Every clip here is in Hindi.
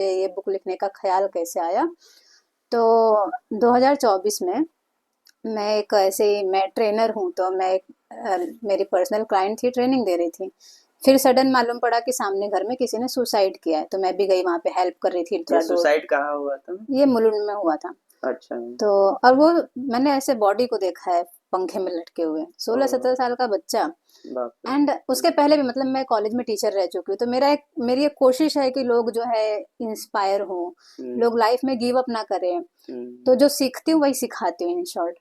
ये बुक लिखने का ख्याल कैसे आया। तो 2024 में मैं एक ऐसे ही, मैं ट्रेनर हूँ, तो मैं मेरी पर्सनल क्लाइंट थी, ट्रेनिंग दे रही थी। फिर सडन मालूम पड़ा कि सामने घर में किसी ने सुसाइड किया है, तो मैं भी गई वहाँ पे, हेल्प कर रही थी ये थोड़ा दूर। सुसाइड कहाँ हुआ था? ये मुलुंड में हुआ था। अच्छा। तो और वो, मैंने ऐसे बॉडी को देखा है पंखे में लटके हुए, ओ, 16-17 साल का बच्चा। बाप रे। एंड उसके पहले भी, मतलब मैं कॉलेज में टीचर रह चुकी हूँ, तो मेरी एक कोशिश है कि लोग जो है इंस्पायर हो, हम्म, लोग लाइफ में गिव अप ना करें। हम्म, तो जो सीखती हूँ वही सिखाती हूँ, इन शॉर्ट।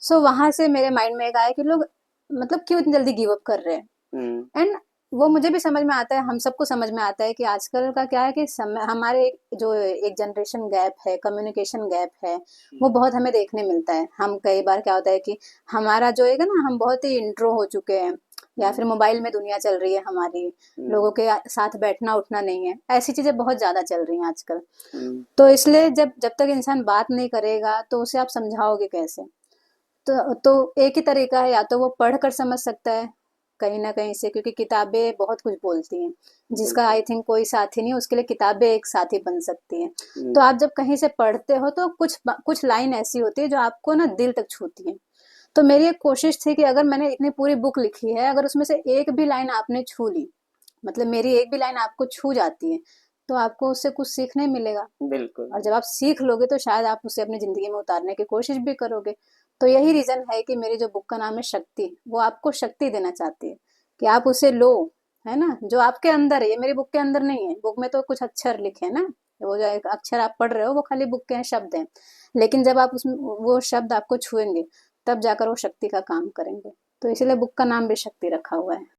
सो वहां से मेरे माइंड में एक आया कि लोग मतलब क्यों इतनी जल्दी गिव अप कर रहे हैं। हम्म, एंड वो मुझे भी समझ में आता है, हम सबको समझ में आता है कि आजकल का क्या है कि समय, हमारे जो एक जनरेशन गैप है, कम्युनिकेशन गैप है, वो बहुत हमें देखने मिलता है। हम कई बार क्या होता है कि हमारा जो है ना, हम बहुत ही इंट्रो हो चुके हैं, या हम्म, फिर मोबाइल में दुनिया चल रही है हमारी, लोगों हम्म, के साथ बैठना उठना नहीं है, ऐसी चीजें बहुत ज्यादा चल रही हैं आजकल। हम्म, तो इसलिए जब जब तक इंसान बात नहीं करेगा तो उसे आप समझाओगे कैसे। तो एक ही तरीका है, या तो वो पढ़ कर समझ सकता है कहीं ना कहीं से, क्योंकि किताबें बहुत कुछ बोलती हैं। जिसका बिल्कुल। आई थिंक कोई साथी नहीं, उसके लिए किताबें एक साथी बन सकती हैं। तो हम्म, आप जब कहीं से पढ़ते हो तो कुछ कुछ लाइन ऐसी होती है जो आपको ना दिल तक छूती है। तो मेरी एक कोशिश थी कि अगर मैंने इतनी पूरी बुक लिखी है, अगर उसमें से एक भी लाइन आपने छू ली, मतलब मेरी एक भी लाइन आपको छू जाती है, तो आपको उससे कुछ सीखने मिलेगा। बिल्कुल। और जब आप सीख लोगे तो शायद आप उसे अपनी ज़िंदगी में उतारने की कोशिश भी करोगे। तो यही रीज़न है कि मेरी जो बुक का नाम है शक्ति, वो आपको शक्ति देना चाहती है कि आप उसे लो, है ना? जो आपके अंदर है, ये मेरी बुक के अंदर नहीं है। बुक में तो कुछ अक्षर लिखे हैं ना, वो जो एक अक्षर आप पढ़ रहे हो वो खाली बुक के हैं, शब्द हैं। लेकिन जब आप उसमें वो शब्द आपको छुएंगे, तब जाकर वो शक्ति का काम करेंगे। तो इसीलिए बुक का नाम भी शक्ति रखा हुआ है।